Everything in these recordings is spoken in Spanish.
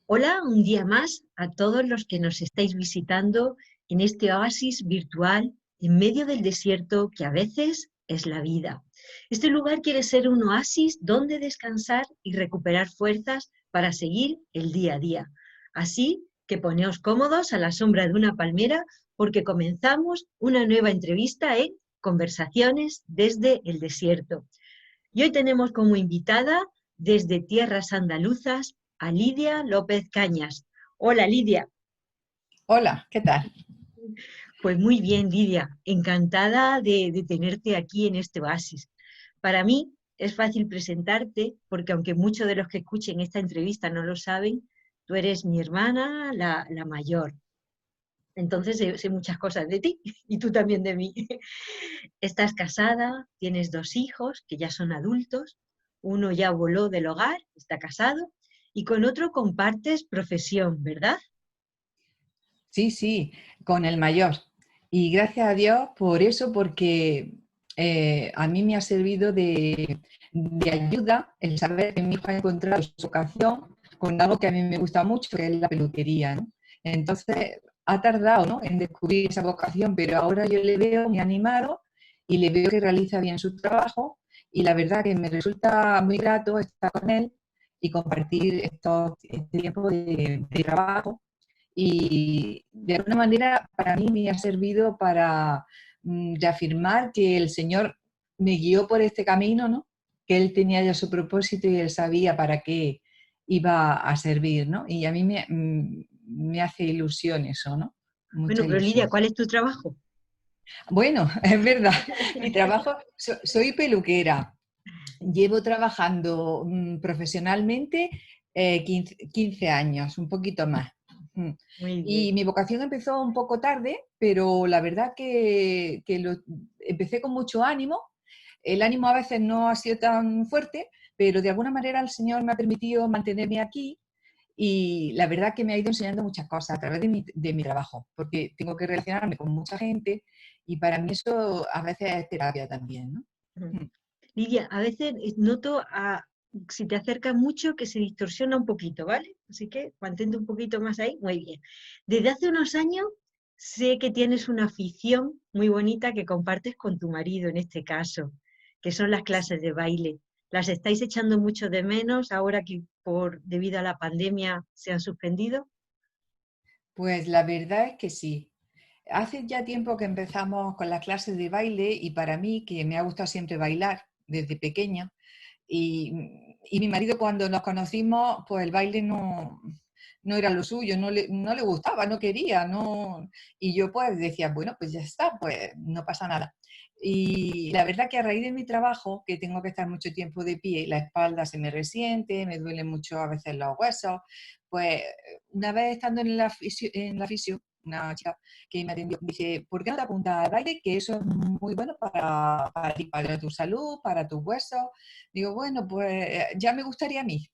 Hola, un día más a todos los que nos estáis visitando en este oasis virtual en medio del desierto que a veces es la vida. Este lugar quiere ser un oasis donde descansar y recuperar fuerzas para seguir el día a día. Así que poneos cómodos a la sombra de una palmera porque comenzamos una nueva entrevista en Conversaciones desde el desierto. Y hoy tenemos como invitada desde tierras andaluzas a Lidia López Cañas. Hola Lidia. Hola, ¿qué tal? Pues muy bien Lidia, encantada de tenerte aquí en este oasis. Para mí es fácil presentarte porque aunque muchos de los que escuchen esta entrevista no lo saben, tú eres mi hermana, la mayor. Entonces sé muchas cosas de ti y tú también de mí. Estás casada, tienes dos hijos que ya son adultos, uno ya voló del hogar, está casado, y con otro compartes profesión, ¿verdad? Sí, sí, con el mayor. Y gracias a Dios por eso, porque a mí me ha servido de ayuda el saber que mi hijo ha encontrado su vocación con algo que a mí me gusta mucho, que es la peluquería, ¿no? Entonces, ha tardado, ¿no?, en descubrir esa vocación, pero ahora yo le veo muy animado y le veo que realiza bien su trabajo y la verdad que me resulta muy grato estar con él y compartir este tiempo de trabajo. Y de alguna manera para mí me ha servido para reafirmar que el Señor me guió por este camino, ¿no? Que Él tenía ya su propósito y Él sabía para qué iba a servir, ¿no? Y a mí me hace ilusión eso, ¿no? Bueno, Mucha pero Lidia, ilusión. ¿cuál es tu trabajo? Bueno, es verdad, mi trabajo, soy peluquera. Llevo trabajando profesionalmente 15 años, un poquito más. Mm. Muy Y bien. mi vocación empezó un poco tarde, pero la verdad que empecé con mucho ánimo. El ánimo a veces no ha sido tan fuerte, pero de alguna manera el Señor me ha permitido mantenerme aquí y la verdad que me ha ido enseñando muchas cosas a través de mi trabajo, porque tengo que relacionarme con mucha gente y para mí eso a veces es terapia también, ¿no? Ujú. Mm. Lidia, a veces noto si te acercas mucho que se distorsiona un poquito, ¿vale? Así que mantente un poquito más ahí. Muy bien. Desde hace unos años sé que tienes una afición muy bonita que compartes con tu marido en este caso, que son las clases de baile. ¿Las estáis echando mucho de menos ahora que debido a la pandemia se han suspendido? Pues la verdad es que sí. Hace ya tiempo que empezamos con las clases de baile y para mí, que me ha gustado siempre bailar desde pequeña, y mi marido cuando nos conocimos, pues el baile no era lo suyo, no le gustaba, no quería, no, y yo pues decía, bueno, pues ya está, pues no pasa nada. Y la verdad que a raíz de mi trabajo, que tengo que estar mucho tiempo de pie, la espalda se me resiente, me duelen mucho a veces los huesos, pues una vez estando en la fisio, una chica que me atendió, dice, ¿por qué no te apuntas al baile? Que eso es muy bueno para ti, para tu salud, para tus huesos. Digo, bueno, pues ya me gustaría a mí,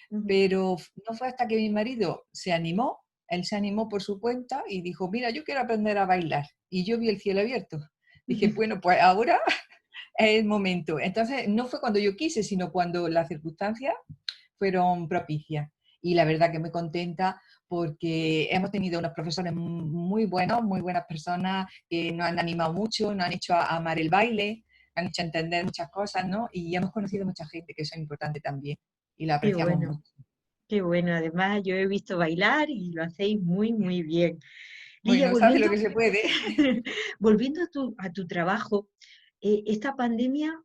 Ujú. pero no fue hasta que mi marido se animó, él se animó por su cuenta y dijo, mira, yo quiero aprender a bailar. Y yo vi el cielo abierto. Dije, bueno, pues ahora es el momento. Entonces, no fue cuando yo quise, sino cuando las circunstancias fueron propicias. Y la verdad que muy contenta porque hemos tenido unos profesores muy buenos, muy buenas personas que nos han animado mucho, nos han hecho amar el baile, han hecho entender muchas cosas, ¿no? Y hemos conocido mucha gente, que eso es importante también, y la Qué apreciamos bueno, mucho. qué bueno. Además, yo he visto bailar y lo hacéis muy, muy bien. Lidia, Bueno, sabe lo volviendo, que se puede. volviendo a tu trabajo, esta pandemia,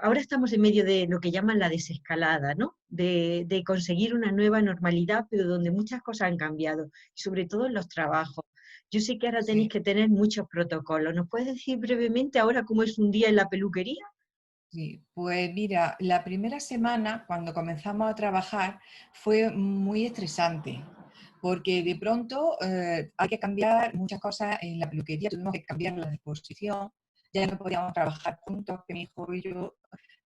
ahora estamos en medio de lo que llaman la desescalada, ¿no? De conseguir una nueva normalidad, pero donde muchas cosas han cambiado, y sobre todo en los trabajos. Yo sé que ahora tenéis Sí. que tener muchos protocolos. ¿Nos puedes decir brevemente ahora cómo es un día en la peluquería? Sí, pues mira, la primera semana cuando comenzamos a trabajar fue muy estresante, porque de pronto hay que cambiar muchas cosas en la peluquería, tuvimos que cambiar la disposición, ya no podíamos trabajar juntos, que mi hijo y yo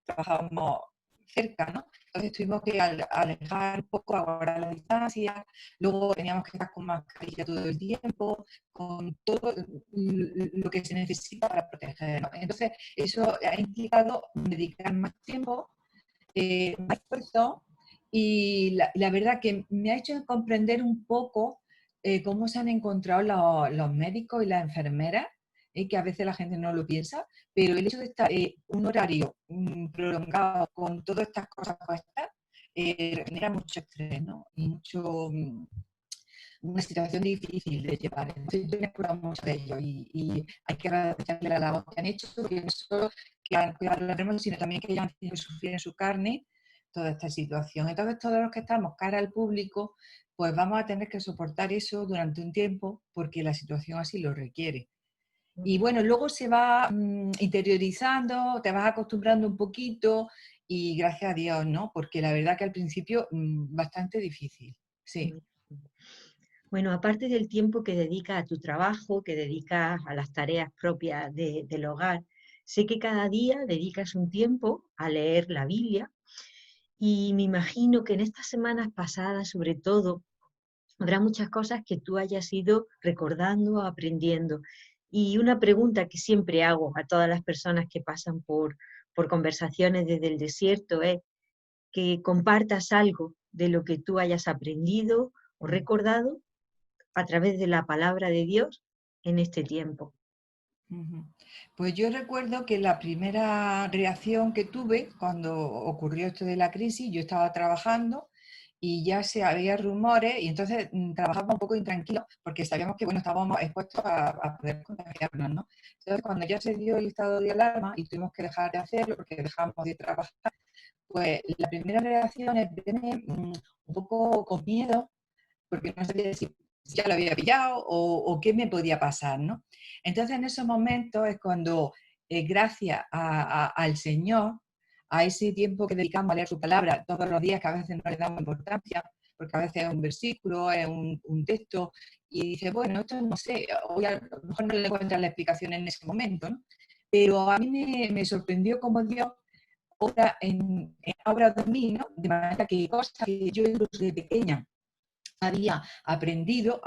trabajábamos cerca, ¿no? Entonces tuvimos que alejar un poco, ahora la distancia, luego teníamos que estar con mascarilla todo el tiempo, con todo lo que se necesita para protegernos. Entonces, eso ha implicado dedicar más tiempo, más esfuerzo y la verdad que me ha hecho comprender un poco cómo se han encontrado los médicos y las enfermeras, que a veces la gente no lo piensa, pero el hecho de estar un horario prolongado con todas estas cosas puestas genera mucho estrés, ¿no? Y una situación difícil de llevar. Entonces, yo me acuerdo mucho de ello y hay que agradecerle la labor que han hecho, porque no solo que han cuidado a los enfermos, sino también que ellos han tenido que sufrir en su carne toda esta situación. Entonces, todos los que estamos cara al público, pues vamos a tener que soportar eso durante un tiempo porque la situación así lo requiere. Y bueno, luego se va interiorizando, te vas acostumbrando un poquito y gracias a Dios, ¿no? Porque la verdad que al principio bastante difícil, sí. Bueno, aparte del tiempo que dedicas a tu trabajo, que dedicas a las tareas propias del hogar, sé que cada día dedicas un tiempo a leer la Biblia y me imagino que en estas semanas pasadas, sobre todo, habrá muchas cosas que tú hayas ido recordando, aprendiendo. Y una pregunta que siempre hago a todas las personas que pasan por conversaciones desde el desierto es que compartas algo de lo que tú hayas aprendido o recordado a través de la palabra de Dios en este tiempo. Ujú. Pues yo recuerdo que la primera reacción que tuve cuando ocurrió esto de la crisis, yo estaba trabajando y ya se había rumores y entonces trabajaba un poco intranquilo porque sabíamos que bueno, estábamos expuestos a poder contagiarnos, ¿no? Entonces cuando ya se dio el estado de alarma y tuvimos que dejar de hacerlo porque dejamos de trabajar, pues la primera reacción es verme un poco con miedo porque no sabía si ya lo había pillado o qué me podía pasar, ¿no? Entonces en esos momentos es cuando, gracias al Señor, a ese tiempo que dedicamos a leer su palabra todos los días, que a veces no le damos importancia, porque a veces es un versículo, es un texto, y dice, bueno, esto no sé, hoy a lo mejor no le encuentras la explicación en ese momento, ¿no? Pero a mí me sorprendió cómo Dios obra de mí, ¿no? De manera que cosas que yo incluso de pequeña había aprendido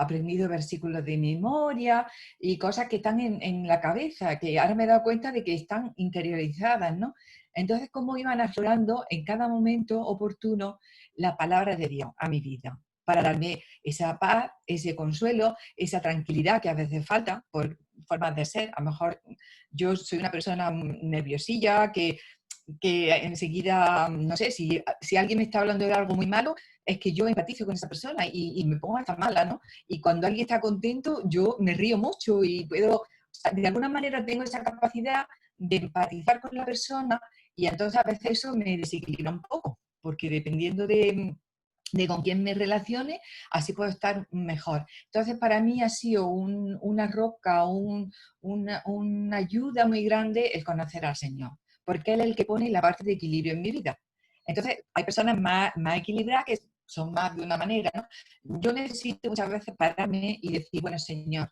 versículos de memoria y cosas que están en la cabeza, que ahora me he dado cuenta de que están interiorizadas, ¿no? Entonces, cómo iban aflorando en cada momento oportuno la palabra de Dios a mi vida, para darme esa paz, ese consuelo, esa tranquilidad que a veces falta por formas de ser. A lo mejor yo soy una persona nerviosilla, que enseguida, no sé, si alguien me está hablando de algo muy malo, es que yo empatizo con esa persona y me pongo hasta mala, ¿no? Y cuando alguien está contento, yo me río mucho y puedo, o sea, de alguna manera tengo esa capacidad de empatizar con la persona y entonces a veces eso me desequilibra un poco, porque dependiendo de con quién me relacione, así puedo estar mejor. Entonces, para mí ha sido una roca, una ayuda muy grande el conocer al Señor, porque Él es el que pone la parte de equilibrio en mi vida. Entonces, hay personas más equilibradas que son más de una manera, ¿no? Yo necesito muchas veces pararme y decir, bueno, Señor,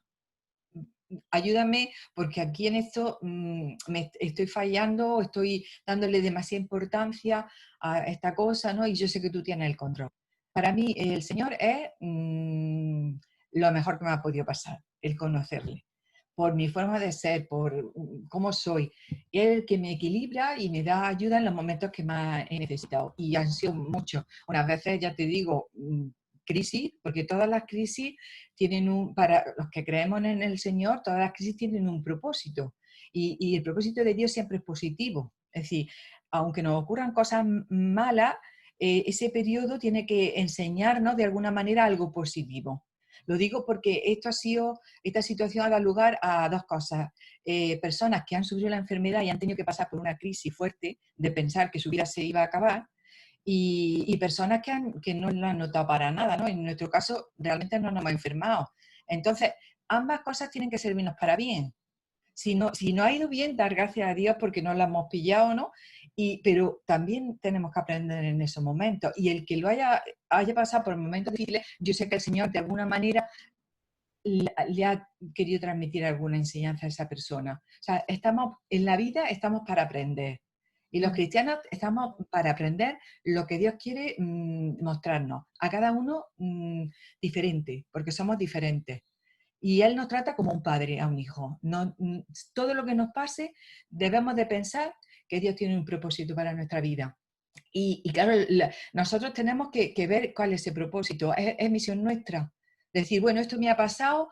ayúdame porque aquí en esto me estoy fallando, estoy dándole demasiada importancia a esta cosa, ¿no? Y yo sé que tú tienes el control. Para mí el Señor es lo mejor que me ha podido pasar, el conocerle, por mi forma de ser, por cómo soy. Es el que me equilibra y me da ayuda en los momentos que más he necesitado. Y han sido muchos. Unas veces, ya te digo, crisis, porque todas las crisis tienen para los que creemos en el Señor, todas las crisis tienen un propósito. Y el propósito de Dios siempre es positivo. Es decir, aunque nos ocurran cosas malas, ese periodo tiene que enseñarnos de alguna manera algo positivo. Lo digo porque esta situación ha dado lugar a dos cosas. Personas que han sufrido la enfermedad y han tenido que pasar por una crisis fuerte de pensar que su vida se iba a acabar, y personas que no lo han notado para nada, ¿no? En nuestro caso, realmente no nos hemos enfermado. Entonces, ambas cosas tienen que servirnos para bien. Si no ha ido bien, dar gracias a Dios porque no la hemos pillado, ¿no? Pero también tenemos que aprender en esos momentos. Y el que lo haya pasado por momentos difíciles, yo sé que el Señor de alguna manera le ha querido transmitir alguna enseñanza a esa persona. O sea, en la vida estamos para aprender. Y los cristianos estamos para aprender lo que Dios quiere mostrarnos. A cada uno diferente, porque somos diferentes. Y Él nos trata como un padre a un hijo. No, todo lo que nos pase, debemos de pensar que Dios tiene un propósito para nuestra vida. Y claro, nosotros tenemos que ver cuál es el propósito, es misión nuestra. Decir, bueno, esto me ha pasado,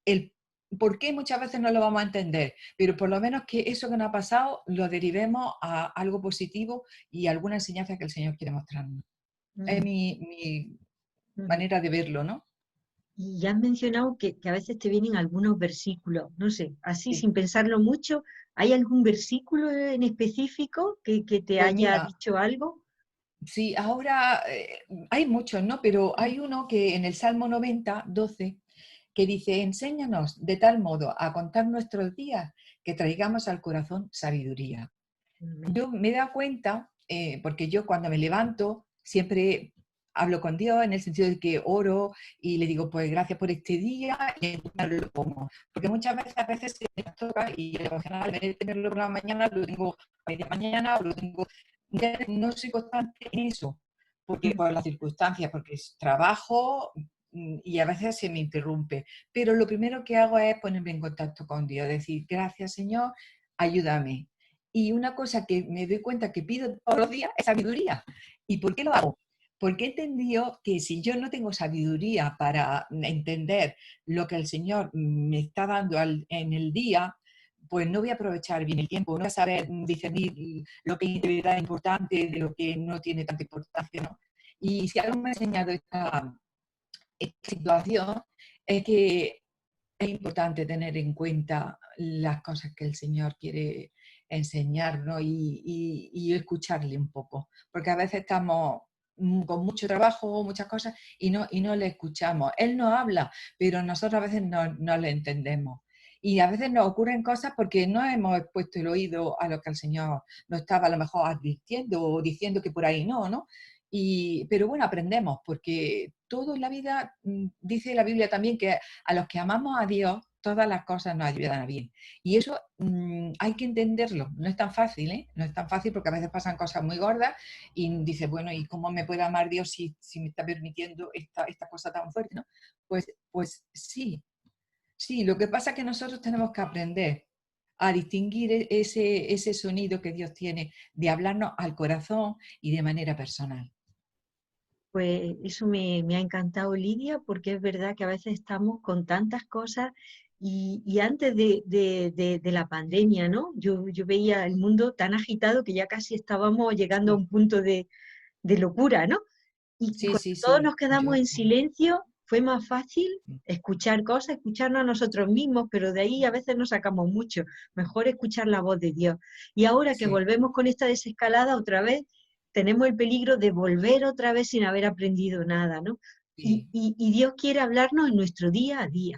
el por qué muchas veces no lo vamos a entender, pero por lo menos que eso que nos ha pasado lo derivemos a algo positivo y alguna enseñanza que el Señor quiere mostrarnos. Es Ujú, mi ujú. manera de verlo, ¿no? Y ya has mencionado que a veces te vienen algunos versículos, no sé, así Sí. sin pensarlo mucho, ¿hay algún versículo en específico que te Pues haya mira, dicho algo? sí, ahora hay muchos, ¿no? Pero hay uno que en el Salmo 90, 12, que dice, enséñanos de tal modo a contar nuestros días que traigamos al corazón sabiduría. Amén. Yo me he dado cuenta, porque yo cuando me levanto siempre hablo con Dios en el sentido de que oro y le digo, pues gracias por este día y encima lo pongo. Porque muchas veces, a veces se me toca y el devocional, en vez de tenerlo por la mañana, lo tengo a media mañana o lo tengo... No soy constante en eso, porque Mm. por las circunstancias, porque es trabajo y a veces se me interrumpe. Pero lo primero que hago es ponerme en contacto con Dios, decir, gracias Señor, ayúdame. Y una cosa que me doy cuenta que pido todos los días es sabiduría. ¿Y por qué lo hago? Porque he entendido que si yo no tengo sabiduría para entender lo que el Señor me está dando en el día, pues no voy a aprovechar bien el tiempo, no voy a saber discernir lo que de verdad es importante de lo que no tiene tanta importancia, ¿no? Y si algo me ha enseñado esta situación es que es importante tener en cuenta las cosas que el Señor quiere enseñarnos y escucharle un poco, porque a veces estamos con mucho trabajo, muchas cosas, y no le escuchamos. Él nos habla, pero nosotros a veces no le entendemos. Y a veces nos ocurren cosas porque no hemos puesto el oído a lo que el Señor nos estaba a lo mejor advirtiendo o diciendo que por ahí no, ¿no? Pero bueno, aprendemos, porque todo en la vida, dice la Biblia también que a los que amamos a Dios, todas las cosas nos ayudan a bien. Y eso hay que entenderlo. No es tan fácil, ¿eh? No es tan fácil porque a veces pasan cosas muy gordas y dices, bueno, ¿y cómo me puede amar Dios si me está permitiendo esta cosa tan fuerte, ¿no? Pues sí, sí. Lo que pasa es que nosotros tenemos que aprender a distinguir ese sonido que Dios tiene de hablarnos al corazón y de manera personal. Pues eso me ha encantado, Lidia, porque es verdad que a veces estamos con tantas cosas y antes de la pandemia, ¿no? Yo veía el mundo tan agitado que ya casi estábamos llegando a Sí, un punto de locura, ¿no? Y sí, cuando sí, todos sí. nos quedamos Yo, en silencio, fue más fácil escuchar cosas, escucharnos a nosotros mismos, pero de ahí a veces no sacamos mucho. Mejor escuchar la voz de Dios. Y ahora que sí, volvemos con esta desescalada otra vez, tenemos el peligro de volver otra vez sin haber aprendido nada, ¿no? sí, Y Dios quiere hablarnos en nuestro día a día.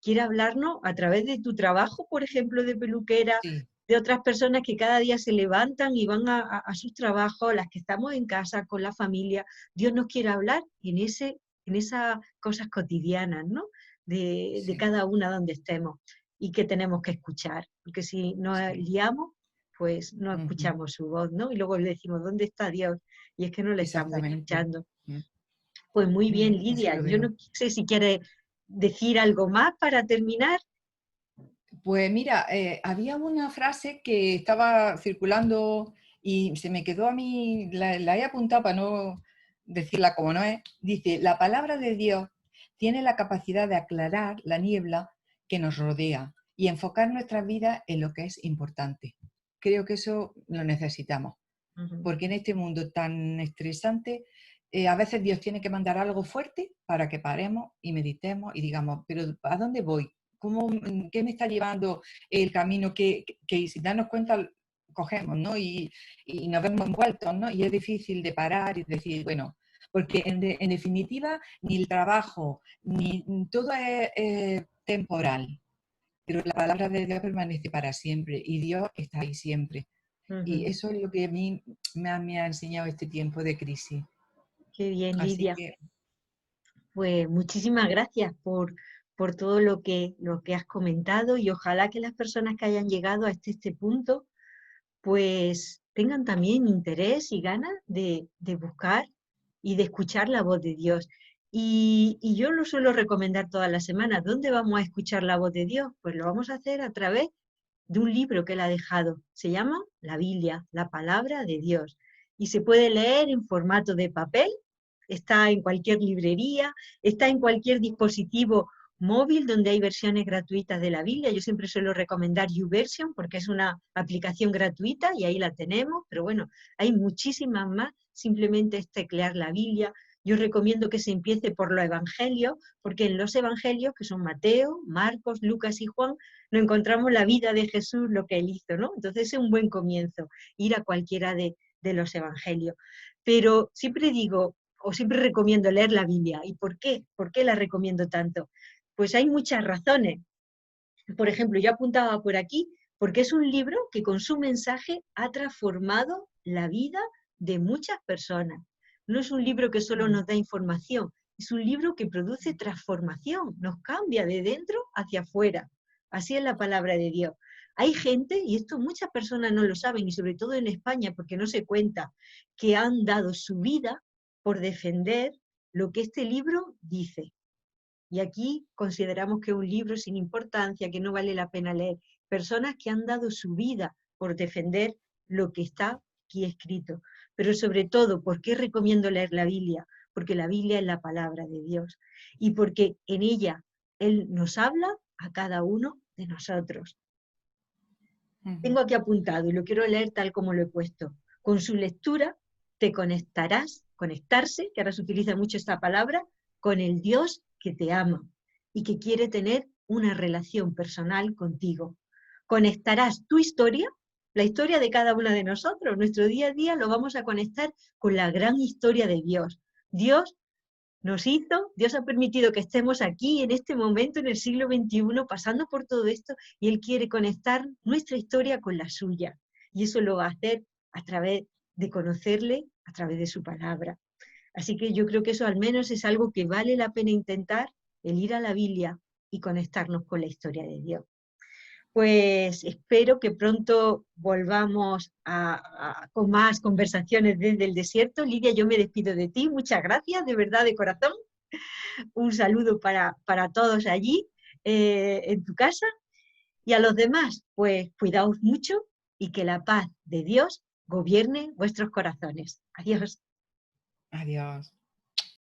Quiere hablarnos a través de tu trabajo, por ejemplo, de peluquera, sí, de otras personas que cada día se levantan y van a sus trabajos, las que estamos en casa con la familia. Dios nos quiere hablar en esas cosas cotidianas, ¿no? De sí, cada una donde estemos y que tenemos que escuchar, porque si nos sí. liamos, pues no Ujú. escuchamos su voz, ¿no? Y luego le decimos, ¿dónde está Dios? Y es que no le estamos Exactamente. escuchando. Mm, Pues muy bien, así Lidia. lo Yo no veo. sé si quieres decir algo más para terminar. Pues mira, había una frase que estaba circulando y se me quedó a mí, la he apuntado para no decirla como no es. Dice, la palabra de Dios tiene la capacidad de aclarar la niebla que nos rodea y enfocar nuestras vidas en lo que es importante. Creo que eso lo necesitamos, Ujú. porque en este mundo tan estresante, a veces Dios tiene que mandar algo fuerte para que paremos y meditemos y digamos, pero ¿a dónde voy? ¿Qué me está llevando el camino que sin darnos cuenta cogemos, ¿no? Y nos vemos envueltos, ¿no? Y es difícil de parar y decir, bueno, porque en definitiva ni el trabajo, ni todo es temporal, pero la palabra de Dios permanece para siempre y Dios está ahí siempre. Y Ujú. eso es lo que a mí me ha enseñado este tiempo de crisis. Qué bien, Así Lidia. que, Pues muchísimas gracias por todo lo que has comentado y ojalá que las personas que hayan llegado a este punto pues tengan también interés y ganas de buscar y de escuchar la voz de Dios. Y yo lo suelo recomendar todas las semanas. ¿Dónde vamos a escuchar la voz de Dios? Pues lo vamos a hacer a través de un libro que él ha dejado. Se llama la Biblia, la palabra de Dios. y se puede leer en formato de papel, está en cualquier librería, está en cualquier dispositivo móvil donde hay versiones gratuitas de la Biblia. Yo siempre suelo recomendar YouVersion porque es una aplicación gratuita y ahí la tenemos, pero bueno, hay muchísimas más, simplemente es teclear la Biblia. Yo recomiendo que se empiece por los evangelios, porque en los evangelios, que son Mateo, Marcos, Lucas y Juan, nos encontramos la vida de Jesús, lo que él hizo, ¿no? Entonces es un buen comienzo, ir a cualquiera de los evangelios. Pero siempre digo, o siempre recomiendo leer la Biblia. ¿Y por qué? ¿Por qué la recomiendo tanto? Pues hay muchas razones. Por ejemplo, yo apuntaba por aquí, porque es un libro que con su mensaje ha transformado la vida de muchas personas. No es un libro que solo nos da información, es un libro que produce transformación, nos cambia de dentro hacia afuera. Así es la palabra de Dios. Hay gente, y esto muchas personas no lo saben, y sobre todo en España, porque no se cuenta, que han dado su vida por defender lo que este libro dice. Y aquí consideramos que es un libro sin importancia, que no vale la pena leer. Personas que han dado su vida por defender lo que está aquí escrito. Pero sobre todo, ¿por qué recomiendo leer la Biblia? Porque la Biblia es la palabra de Dios. Y porque en ella Él nos habla a cada uno de nosotros. Tengo aquí apuntado y lo quiero leer tal como lo he puesto. Con su lectura te conectarás, conectarse, que ahora se utiliza mucho esta palabra, con el Dios que te ama y que quiere tener una relación personal contigo. Conectarás tu historia, la historia de cada una de nosotros, nuestro día a día lo vamos a conectar con la gran historia de Dios. Dios nos hizo, Dios ha permitido que estemos aquí en este momento, en el siglo XXI, pasando por todo esto, y Él quiere conectar nuestra historia con la suya. Y eso lo va a hacer a través de conocerle, a través de su palabra. Así que yo creo que eso al menos es algo que vale la pena intentar, el ir a la Biblia y conectarnos con la historia de Dios. Pues espero que pronto volvamos con más conversaciones desde el desierto. Lidia, yo me despido de ti. Muchas gracias, de verdad, de corazón. Un saludo para todos allí en tu casa. Y a los demás, pues cuidaos mucho y que la paz de Dios gobierne vuestros corazones. Adiós. Adiós.